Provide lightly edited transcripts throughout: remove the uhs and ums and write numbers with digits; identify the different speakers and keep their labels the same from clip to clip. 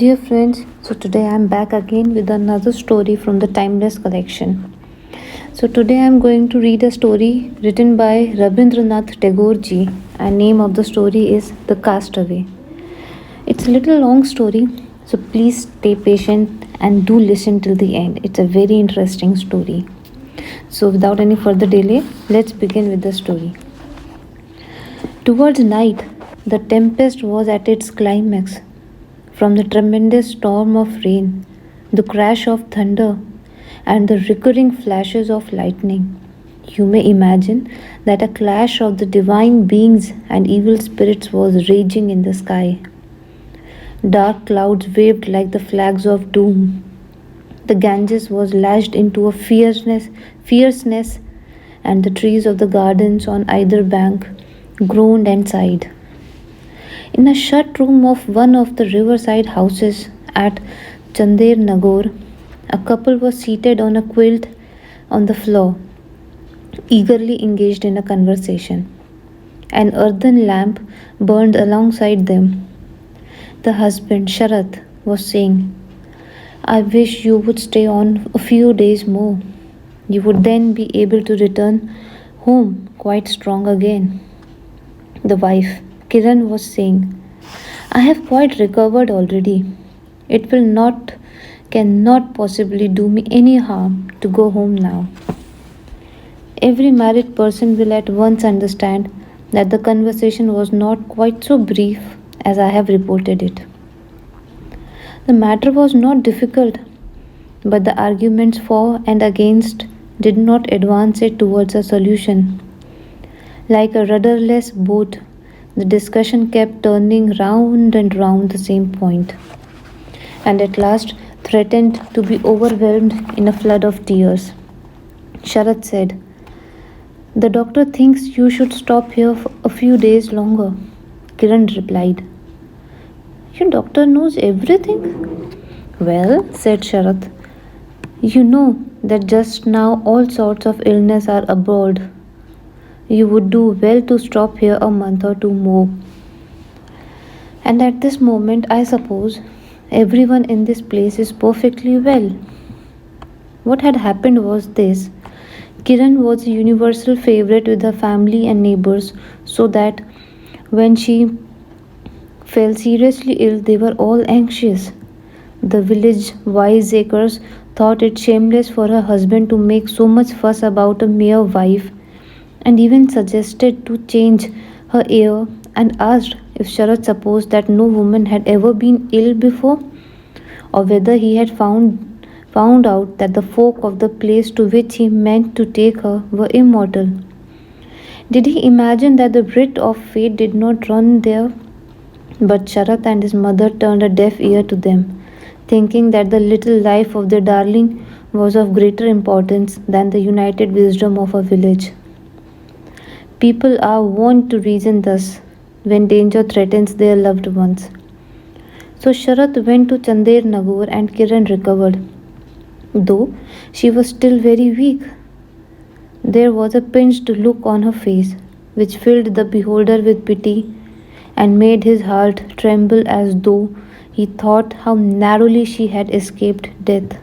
Speaker 1: Dear friends, so today I'm back again with another story from the Timeless collection. So today I'm going to read a story written by Rabindranath Tagore ji, and name of the story is The Castaway. It's a little long story, so please stay patient and do listen till the end. It's a very interesting story. So without any further delay, let's begin with the story. Towards night, the tempest was at its climax. From the tremendous storm of rain, the crash of thunder, and the recurring flashes of lightning, you may imagine that a clash of the divine beings and evil spirits was raging in the sky. Dark clouds waved like the flags of doom. The Ganges was lashed into a fierceness, and the trees of the gardens on either bank groaned and sighed. In a shut room of one of the riverside houses at Chandler Nagore, a couple was seated on a quilt on the floor, eagerly engaged in a conversation. An earthen lamp burned alongside them. The husband, Sharat, was saying, I wish you would stay on a few days more. You would then be able to return home quite strong again. The wife, Kiran, was saying, I have quite recovered already. It will not, cannot possibly do me any harm to go home now. Every married person will at once understand that the conversation was not quite so brief as I have reported it. The matter was not difficult, but the arguments for and against did not advance it towards a solution. Like a rudderless boat, the discussion kept turning round and round the same point, and at last threatened to be overwhelmed in a flood of tears. Sharat said, The doctor thinks you should stop here for a few days longer. Kiran replied, Your doctor knows everything? Well, said Sharat, you know that just now all sorts of illness are abroad. You would do well to stop here a month or two more. And at this moment, I suppose, everyone in this place is perfectly well. What had happened was this: Kiran was a universal favorite with her family and neighbors, so that when she fell seriously ill, they were all anxious. The village wiseacres thought it shameless for her husband to make so much fuss about a mere wife, and even suggested to change her air, and asked if Sharat supposed that no woman had ever been ill before, or whether he had found out that the folk of the place to which he meant to take her were immortal. Did he imagine that the writ of fate did not run there? But Sharat and his mother turned a deaf ear to them, thinking that the little life of their darling was of greater importance than the united wisdom of a village. People are wont to reason thus when danger threatens their loved ones. So Sharat went to Chandler Nagore and Kiran recovered, though she was still very weak. There was a pinched look on her face, which filled the beholder with pity and made his heart tremble as though he thought how narrowly she had escaped death.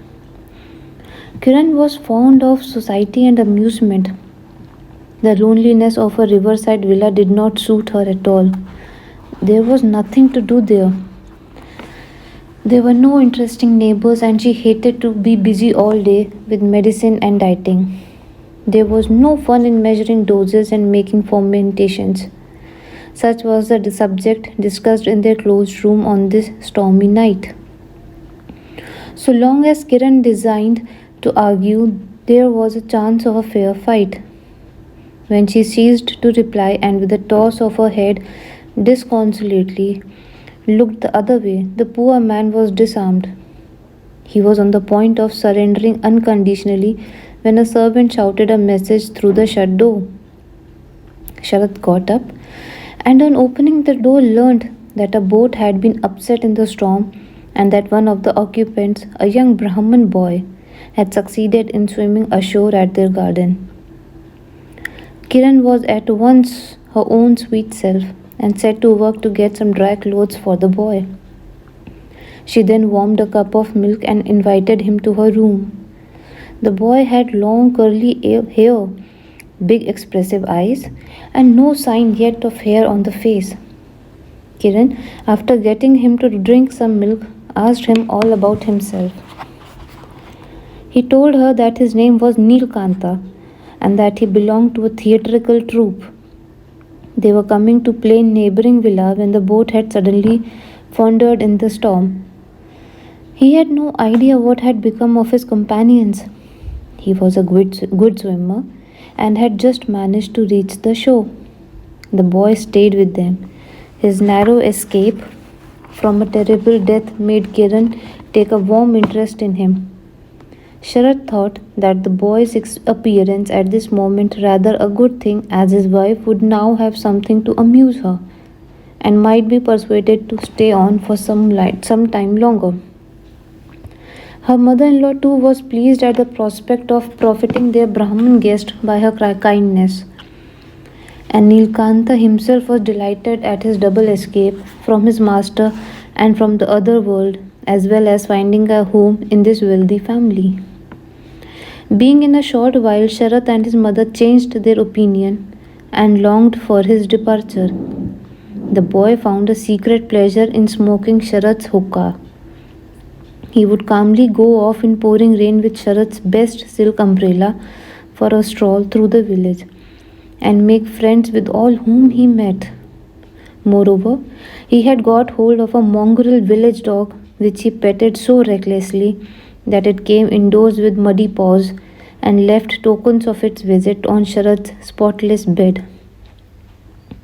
Speaker 1: Kiran was fond of society and amusement. The loneliness of a riverside villa did not suit her at all. There was nothing to do there. There were no interesting neighbors, and she hated to be busy all day with medicine and dieting. There was no fun in measuring doses and making fomentations. Such was the subject discussed in their closed room on this stormy night. So long as Kiran designed to argue, there was a chance of a fair fight. When she ceased to reply and with a toss of her head disconsolately looked the other way, the poor man was disarmed. He was on the point of surrendering unconditionally when a servant shouted a message through the shut door. Sharat got up and on opening the door learned that a boat had been upset in the storm and that one of the occupants, a young Brahman boy, had succeeded in swimming ashore at their garden. Kiran was at once her own sweet self and set to work to get some dry clothes for the boy. She then warmed a cup of milk and invited him to her room. The boy had long curly hair, big expressive eyes, and no sign yet of hair on the face. Kiran, after getting him to drink some milk, asked him all about himself. He told her that his name was Neelkanta and that he belonged to a theatrical troupe. They were coming to play in neighboring villa when the boat had suddenly foundered in the storm. He had no idea what had become of his companions. He was a good swimmer and had just managed to reach the shore. The boy stayed with them. His narrow escape from a terrible death made Kiran take a warm interest in him. Sharat thought that the boy's appearance at this moment rather a good thing, as his wife would now have something to amuse her and might be persuaded to stay on for some time longer. Her mother-in-law too was pleased at the prospect of profiting their Brahmin guest by her kindness, and Nilkanta himself was delighted at his double escape from his master and from the other world, as well as finding a home in this wealthy family. Being in a short while, Sharat and his mother changed their opinion and longed for his departure. The boy found a secret pleasure in smoking Sharat's hookah. He would calmly go off in pouring rain with Sharat's best silk umbrella for a stroll through the village and make friends with all whom he met. Moreover, he had got hold of a mongrel village dog which he petted so recklessly that it came indoors with muddy paws and left tokens of its visit on Sharat's spotless bed.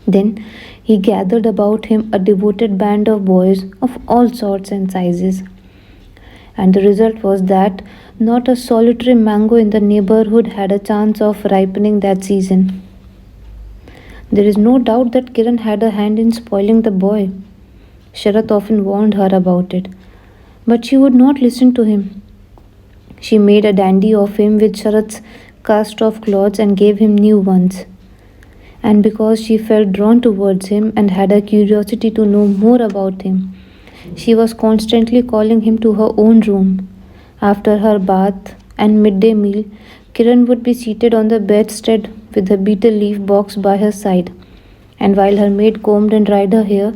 Speaker 1: Then he gathered about him a devoted band of boys of all sorts and sizes. And the result was that not a solitary mango in the neighborhood had a chance of ripening that season. There is no doubt that Kiran had a hand in spoiling the boy. Sharat often warned her about it, but she would not listen to him. She made a dandy of him with Sharat's cast off clothes and gave him new ones. And because she felt drawn towards him and had a curiosity to know more about him, she was constantly calling him to her own room. After her bath and midday meal, Kiran would be seated on the bedstead with a betel leaf box by her side, and while her maid combed and dried her hair,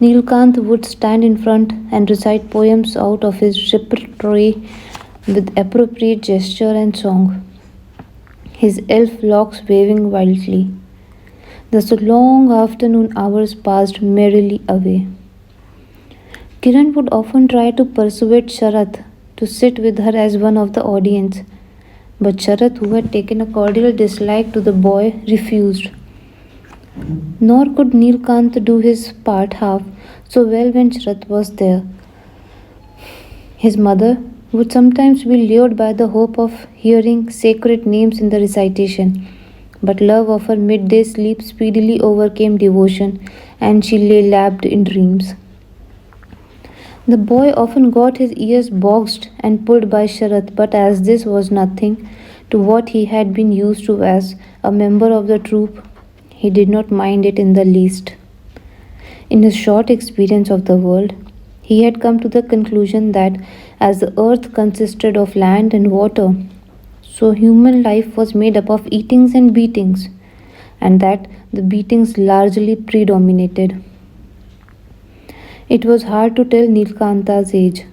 Speaker 1: Nilkant would stand in front and recite poems out of his repertoire with appropriate gesture and song, his elf locks waving wildly. Thus the long afternoon hours passed merrily away. Kiran would often try to persuade Sharat to sit with her as one of the audience, but Sharat, who had taken a cordial dislike to the boy, refused. Nor could Neelkant do his part half so well when Sharat was there. His mother would sometimes be lured by the hope of hearing sacred names in the recitation, but love of her midday sleep speedily overcame devotion, and she lay lapped in dreams. The boy often got his ears boxed and pulled by Sharat, but as this was nothing to what he had been used to as a member of the troupe, he did not mind it in the least. In his short experience of the world, he had come to the conclusion that as the earth consisted of land and water, so human life was made up of eatings and beatings, and that the beatings largely predominated. It was hard to tell Nilkanta's age.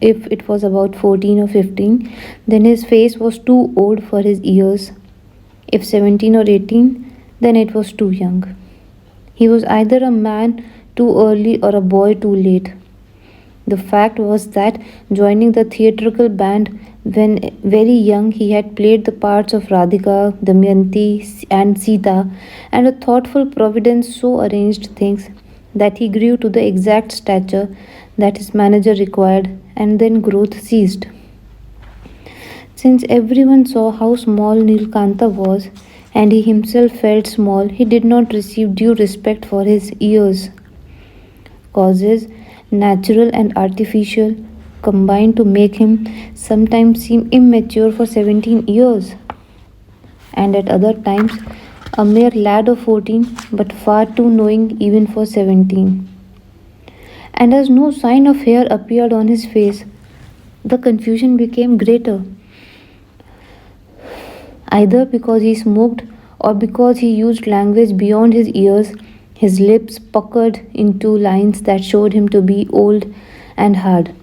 Speaker 1: If it was about 14 or 15, then his face was too old for his years. If 17 or 18, then it was too young. He was either a man too early or a boy too late. The fact was that joining the theatrical band when very young, he had played the parts of Radhika, Damayanti, and Sita, and a thoughtful providence so arranged things that he grew to the exact stature that his manager required, and then growth ceased. Since everyone saw how small Nilkanta was, and he himself felt small, he did not receive due respect for his years. Causes, natural and artificial, combined to make him sometimes seem immature for 17 years, and at other times a mere lad of 14, but far too knowing even for 17. And as no sign of hair appeared on his face, the confusion became greater, either because he smoked or because he used language beyond his ears. His lips puckered into lines that showed him to be old and hard.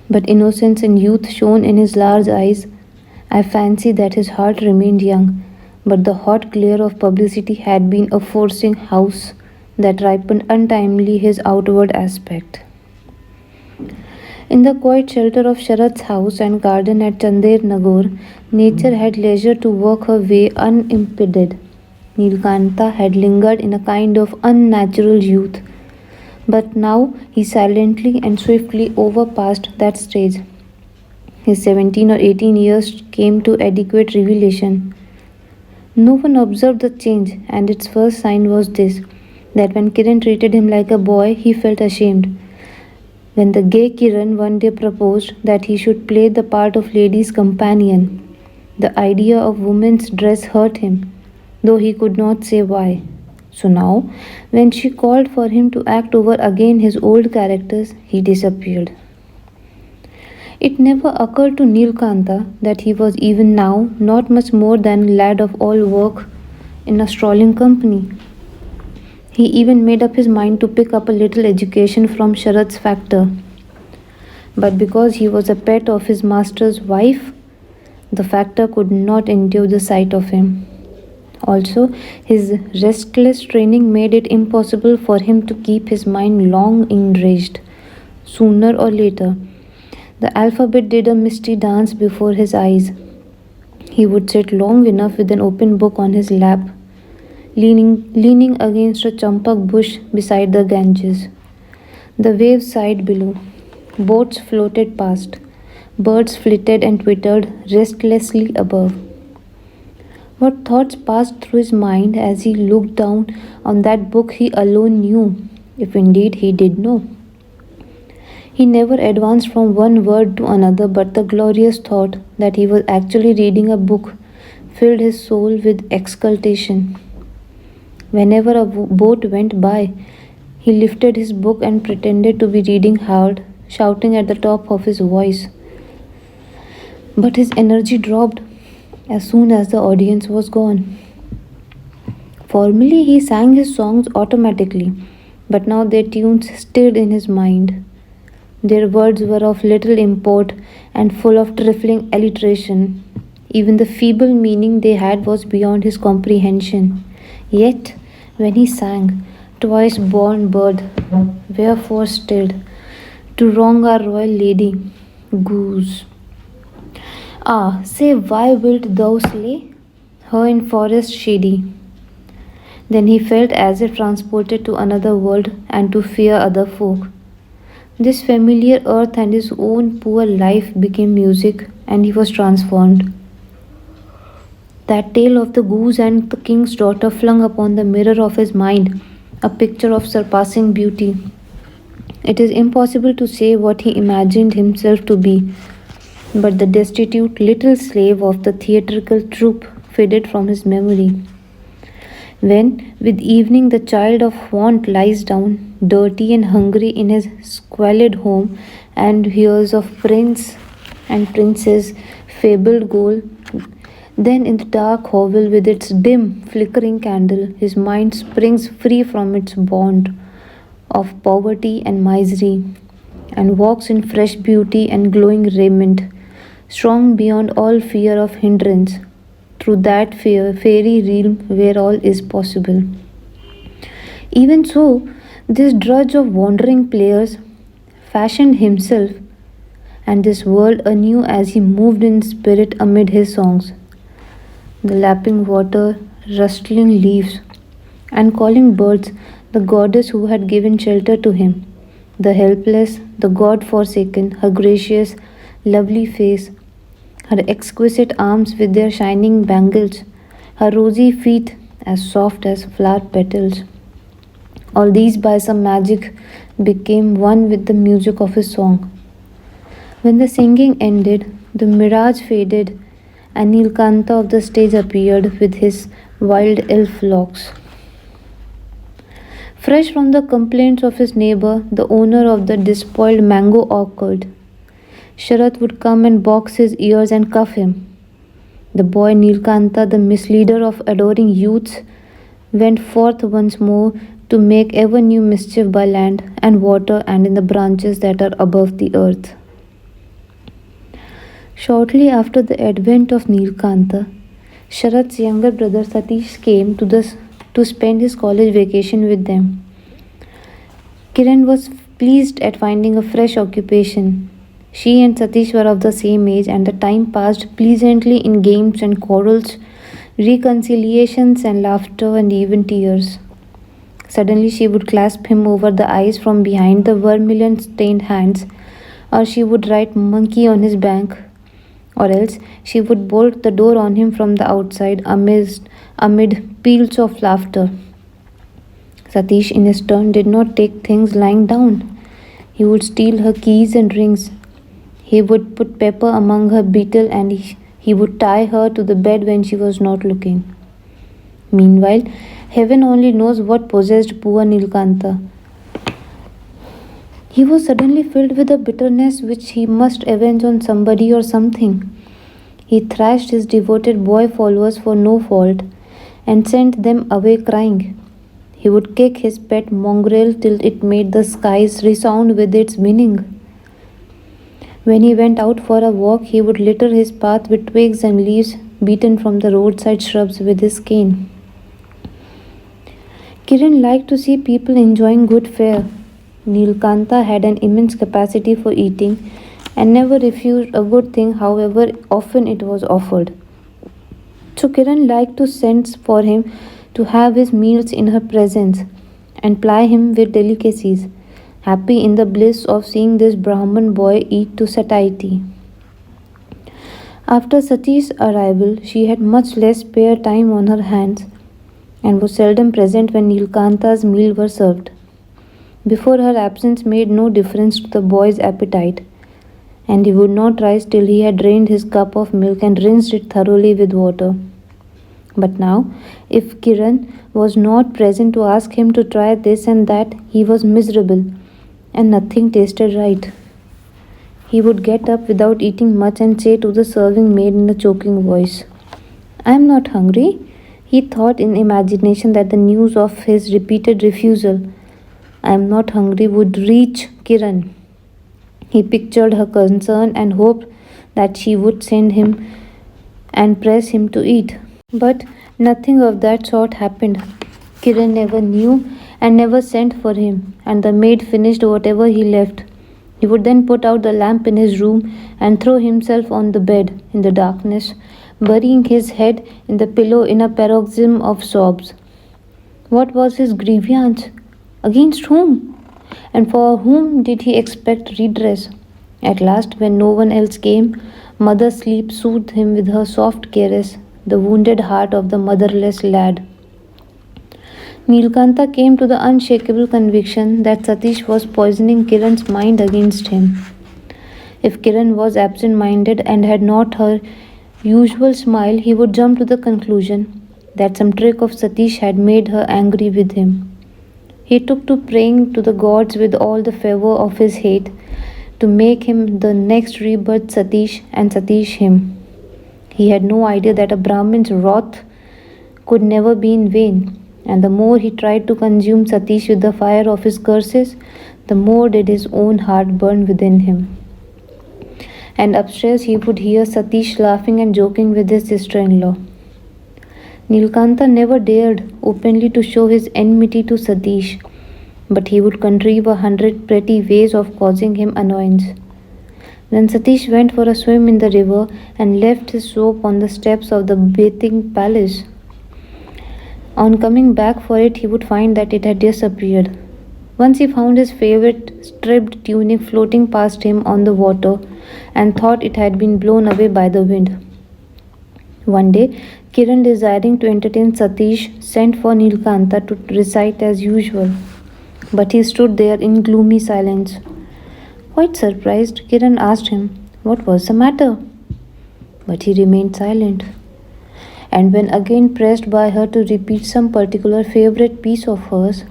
Speaker 1: But innocence and youth shone in his large eyes. I fancy that his heart remained young, but the hot glare of publicity had been a forcing house that ripened untimely his outward aspect. In the quiet shelter of Sharat's house and garden at Chandler Nagore, nature had leisure to work her way unimpeded. Nilkanta had lingered in a kind of unnatural youth, but now he silently and swiftly overpassed that stage. His 17 or 18 years came to adequate revelation. No one observed the change, and its first sign was this, that when Kiran treated him like a boy, he felt ashamed. When the gay Kiran one day proposed that he should play the part of lady's companion, the idea of woman's dress hurt him, though he could not say why. So now, when she called for him to act over again his old characters, he disappeared. It never occurred to Nilkanta that he was even now not much more than a lad of all work in a strolling company. He even made up his mind to pick up a little education from Sharat's factor. But because he was a pet of his master's wife, the factor could not endure the sight of him. Also, his restless training made it impossible for him to keep his mind long enraged. Sooner or later, the alphabet did a misty dance before his eyes. He would sit long enough with an open book on his lap, leaning against a champak bush beside the Ganges. The waves sighed below. Boats floated past. Birds flitted and twittered restlessly above. What thoughts passed through his mind as he looked down on that book he alone knew, if indeed he did know. He never advanced from one word to another, but the glorious thought that he was actually reading a book filled his soul with exultation. Whenever a boat went by, he lifted his book and pretended to be reading hard, shouting at the top of his voice. But his energy dropped as soon as the audience was gone. Formerly, he sang his songs automatically, but now their tunes stirred in his mind. Their words were of little import and full of trifling alliteration. Even the feeble meaning they had was beyond his comprehension. Yet, when he sang, "Twice born bird, wherefore stilled, to wrong our royal lady, goose. Ah, say why wilt thou slay her in forest shady?" Then he felt as if transported to another world and to fear other folk. This familiar earth and his own poor life became music, and he was transformed. That tale of the goose and the king's daughter flung upon the mirror of his mind a picture of surpassing beauty. It is impossible to say what he imagined himself to be, but the destitute little slave of the theatrical troupe faded from his memory. When, with evening, the child of want lies down, dirty and hungry, in his squalid home, and hears of prince and princess fabled goal, then in the dark hovel with its dim, flickering candle, his mind springs free from its bond of poverty and misery, and walks in fresh beauty and glowing raiment, strong beyond all fear of hindrance, through that fairy realm where all is possible. Even so, this drudge of wandering players fashioned himself and this world anew as he moved in spirit amid his songs. The lapping water, rustling leaves, and calling birds, the goddess who had given shelter to him, the helpless, the God forsaken, her gracious, lovely face, her exquisite arms with their shining bangles, her rosy feet as soft as flower petals. All these, by some magic, became one with the music of his song. When the singing ended, the mirage faded, and Nilkanta of the stage appeared with his wild elf locks. Fresh from the complaints of his neighbor, the owner of the despoiled mango orchard, Sharath would come and box his ears and cuff him. The boy Nilkanta, the misleader of adoring youths, went forth once more to make ever new mischief by land and water and in the branches that are above the earth. Shortly after the advent of Nilkanta, Sharath's younger brother Satish came to spend his college vacation with them. Kiran was pleased at finding a fresh occupation. She and Satish were of the same age, and the time passed pleasantly in games and quarrels, reconciliations and laughter, and even tears. Suddenly, she would clasp him over the eyes from behind the vermilion stained hands, or she would write monkey on his back, or else she would bolt the door on him from the outside amid peals of laughter. Satish, in his turn, did not take things lying down. He would steal her keys and rings. He would put pepper among her beetle and he would tie her to the bed when she was not looking. Meanwhile, heaven only knows what possessed poor Nilkanta. He was suddenly filled with a bitterness which he must avenge on somebody or something. He thrashed his devoted boy followers for no fault and sent them away crying. He would kick his pet mongrel till it made the skies resound with its whining. When he went out for a walk, he would litter his path with twigs and leaves beaten from the roadside shrubs with his cane. Kiran liked to see people enjoying good fare. Nilkanta had an immense capacity for eating and never refused a good thing, however often it was offered. So Kiran liked to send for him to have his meals in her presence and ply him with delicacies, happy in the bliss of seeing this Brahman boy eat to satiety. After Sati's arrival, she had much less spare time on her hands and was seldom present when Nilkanta's meal were served. Before her absence made no difference to the boy's appetite, and he would not rise till he had drained his cup of milk and rinsed it thoroughly with water. But now, if Kiran was not present to ask him to try this and that, he was miserable, and nothing tasted right. He would get up without eating much and say to the serving maid in a choking voice, "I am not hungry." He thought in imagination that the news of his repeated refusal, "I am not hungry," would reach Kiran. He pictured her concern and hoped that she would send him and press him to eat. But nothing of that sort happened. Kiran never knew and never sent for him, and the maid finished whatever he left. He would then put out the lamp in his room and throw himself on the bed in the darkness, burying his head in the pillow in a paroxysm of sobs. What was his grievance? Against whom? And for whom did he expect redress? At last, when no one else came, Mother Sleep soothed him with her soft caress, the wounded heart of the motherless lad. Nilkanta came to the unshakable conviction that Satish was poisoning Kiran's mind against him. If Kiran was absent minded and had not her usual smile, he would jump to the conclusion that some trick of Satish had made her angry with him. He took to praying to the gods with all the fervor of his hate to make him the next rebirth Satish and Satish him. He had no idea that a Brahmin's wrath could never be in vain, and the more he tried to consume Satish with the fire of his curses, the more did his own heart burn within him. And upstairs he would hear Satish laughing and joking with his sister-in-law. Nilkanta never dared openly to show his enmity to Satish, but he would contrive 100 pretty ways of causing him annoyance. When Satish went for a swim in the river and left his soap on the steps of the bathing palace, on coming back for it, he would find that it had disappeared. Once he found his favorite stripped tunic floating past him on the water and thought it had been blown away by the wind. One day, Kiran, desiring to entertain Satish, sent for Nilkanta to recite as usual. But he stood there in gloomy silence. Quite surprised, Kiran asked him what was the matter. But he remained silent. And when again pressed by her to repeat some particular favorite piece of hers,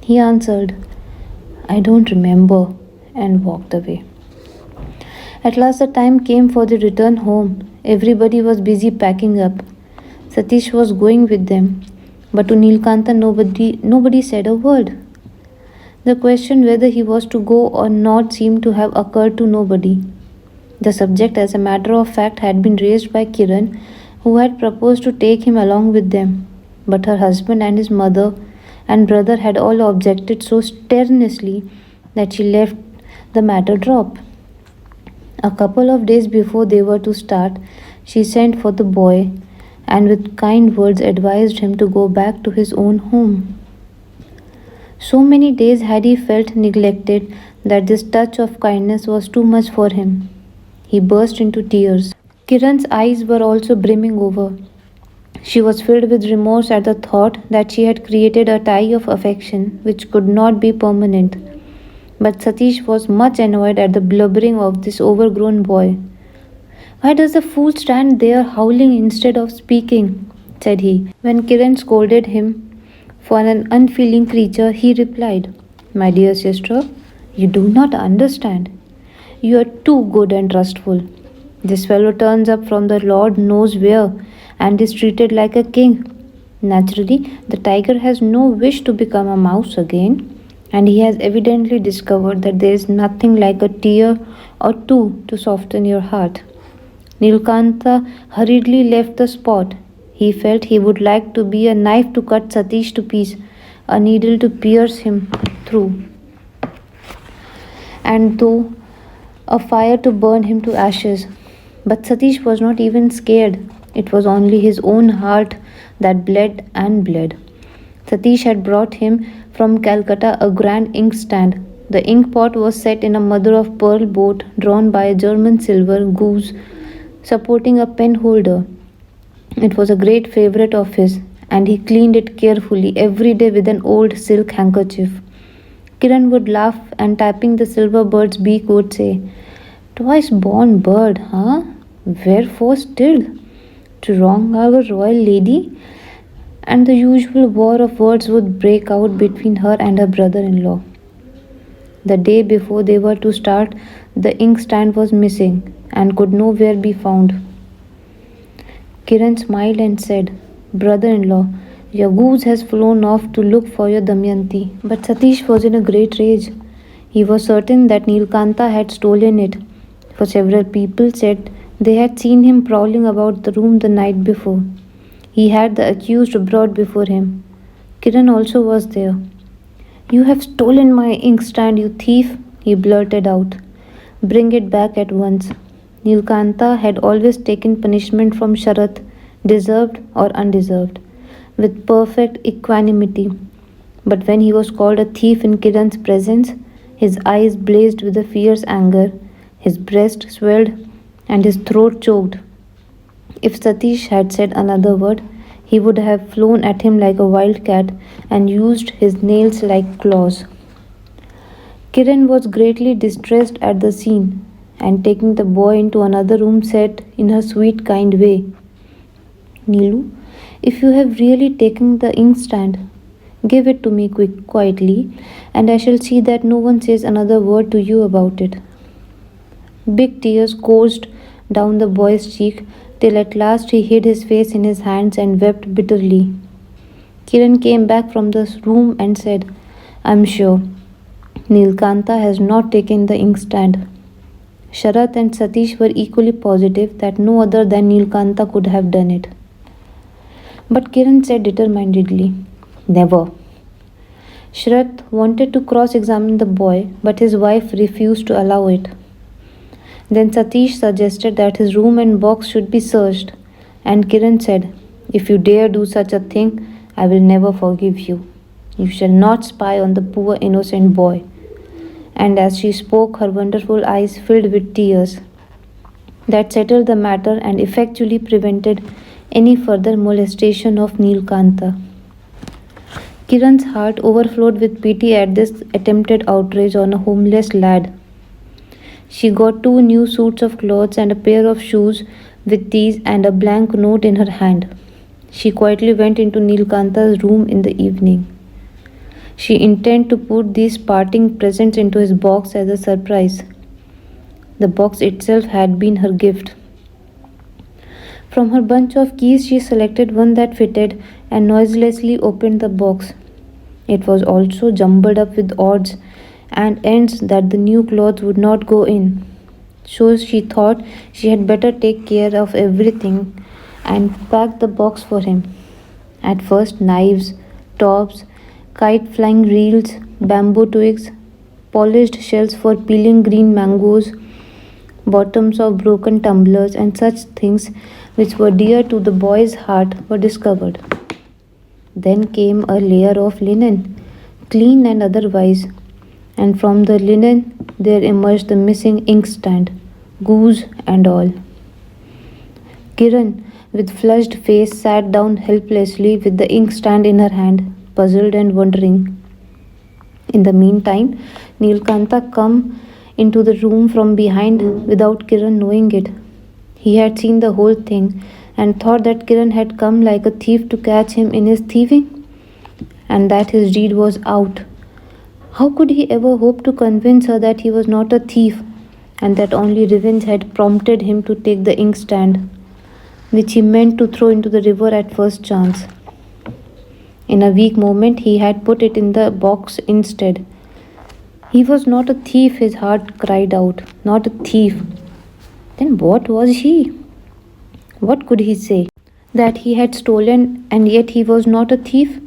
Speaker 1: He answered, I don't remember, and walked away. At last, the time came for the return home. Everybody was busy packing up. Satish was going with them, but to Nilkanta, nobody said a word. The question whether he was to go or not seemed to have occurred to nobody. The subject, as a matter of fact, had been raised by Kiran, who had proposed to take him along with them. But her husband and his mother and brother had all objected so strenuously that she left the matter drop. A couple of days before they were to start, she sent for the boy and with kind words advised him to go back to his own home. So many days had he felt neglected that this touch of kindness was too much for him. He burst into tears. Kiran's eyes were also brimming over. She was filled with remorse at the thought that she had created a tie of affection which could not be permanent. But Satish was much annoyed at the blubbering of this overgrown boy. Why does the fool stand there howling instead of speaking? Said he. When Kiran scolded him for an unfeeling creature, he replied, My dear sister, you do not understand. You are too good and trustful. This fellow turns up from the Lord knows where and is treated like a king. Naturally, the tiger has no wish to become a mouse again, and he has evidently discovered that there is nothing like a tear or two to soften your heart. Nilkanta hurriedly left the spot. He felt he would like to be a knife to cut Satish to pieces, a needle to pierce him through, and though a fire to burn him to ashes. But Satish was not even scared. It was only his own heart that bled and bled. Satish had brought him from Calcutta a grand inkstand. The ink pot was set in a mother of pearl boat drawn by a German silver goose supporting a pen holder. It was a great favorite of his, and he cleaned it carefully every day with an old silk handkerchief. Kiran would laugh and tapping the silver bird's beak would say, Twice born bird, huh? Wherefore still? To wrong our royal lady? And the usual war of words would break out between her and her brother in law. The day before they were to start, the inkstand was missing and could nowhere be found. Kiran smiled and said, Brother in law, your goose has flown off to look for your Damayanti. But Satish was in a great rage. He was certain that Nilkanta had stolen it, for several people said they had seen him prowling about the room the night before. He had the accused brought before him. Kiran also was there. You have stolen my inkstand, you thief, he blurted out. Bring it back at once. Nilkanta had always taken punishment from Sharat, deserved or undeserved, with perfect equanimity. But when he was called a thief in Kiran's presence, his eyes blazed with a fierce anger, his breast swelled, and his throat choked. If Satish had said another word, he would have flown at him like a wild cat and used his nails like claws. Kiran was greatly distressed at the scene, and taking the boy into another room, said in her sweet, kind way, Nilu, if you have really taken the inkstand, give it to me quietly, and I shall see that no one says another word to you about it. Big tears coursed down the boy's cheek till at last he hid his face in his hands and wept bitterly. Kiran came back from the room and said, I am sure Nilkanta has not taken the inkstand. Sharat and Satish were equally positive that no other than Nilkanta could have done it. But Kiran said determinedly, Never. Sharat wanted to cross-examine the boy, but his wife refused to allow it. Then Satish suggested that his room and box should be searched, and Kiran said, If you dare do such a thing, I will never forgive you. You shall not spy on the poor innocent boy. And as she spoke, her wonderful eyes filled with tears. That settled the matter and effectually prevented any further molestation of Nilkanta. Kiran's heart overflowed with pity at this attempted outrage on a homeless lad. She got 2 new suits of clothes and a pair of shoes with these and a blank note in her hand. She quietly went into Nilkanta's room in the evening. She intended to put these parting presents into his box as a surprise. The box itself had been her gift. From her bunch of keys, she selected one that fitted and noiselessly opened the box. It was also jumbled up with odds and ends that the new clothes would not go in. So she thought she had better take care of everything and pack the box for him. At first, knives, tops, kite flying reels, bamboo twigs, polished shells for peeling green mangoes, bottoms of broken tumblers, and such things which were dear to the boy's heart were discovered. Then came a layer of linen, clean and otherwise, and from the linen there emerged the missing inkstand, goose and all. Kiran, with flushed face, sat down helplessly with the inkstand in her hand, puzzled and wondering. In the meantime, Nilkanta come into the room from behind without Kiran knowing it. He had seen the whole thing and thought that Kiran had come like a thief to catch him in his thieving, and that his deed was out. How could he ever hope to convince her that he was not a thief and that only revenge had prompted him to take the inkstand, which he meant to throw into the river at first chance? In a weak moment, he had put it in the box instead. He was not a thief, his heart cried out. Not a thief. Then what was he? What could he say? That he had stolen and yet he was not a thief?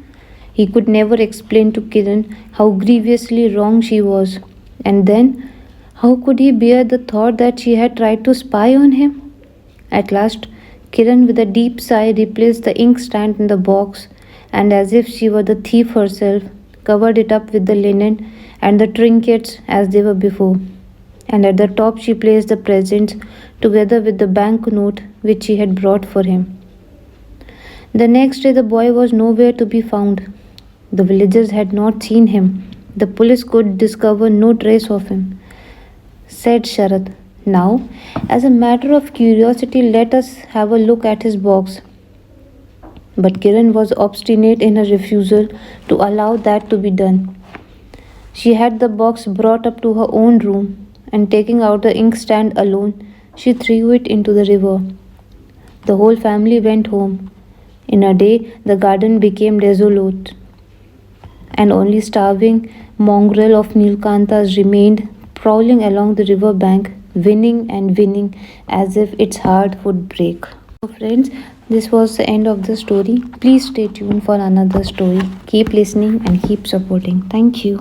Speaker 1: He could never explain to Kiran how grievously wrong she was. And then, how could he bear the thought that she had tried to spy on him? At last, Kiran, with a deep sigh, replaced the inkstand in the box, and as if she were the thief herself, covered it up with the linen and the trinkets as they were before. And at the top she placed the presents together with the banknote which she had brought for him. The next day the boy was nowhere to be found. The villagers had not seen him. The police could discover no trace of him. Said Sharat, "Now, as a matter of curiosity, let us have a look at his box." But Kiran was obstinate in her refusal to allow that to be done. She had the box brought up to her own room, and taking out the inkstand alone, she threw it into the river. The whole family went home. In a day, the garden became desolate, and only starving mongrel of Nilkantas remained prowling along the river bank, winning and winning as if its heart would break. So friends, this was the end of the story. Please stay tuned for another story. Keep listening and keep supporting. Thank you.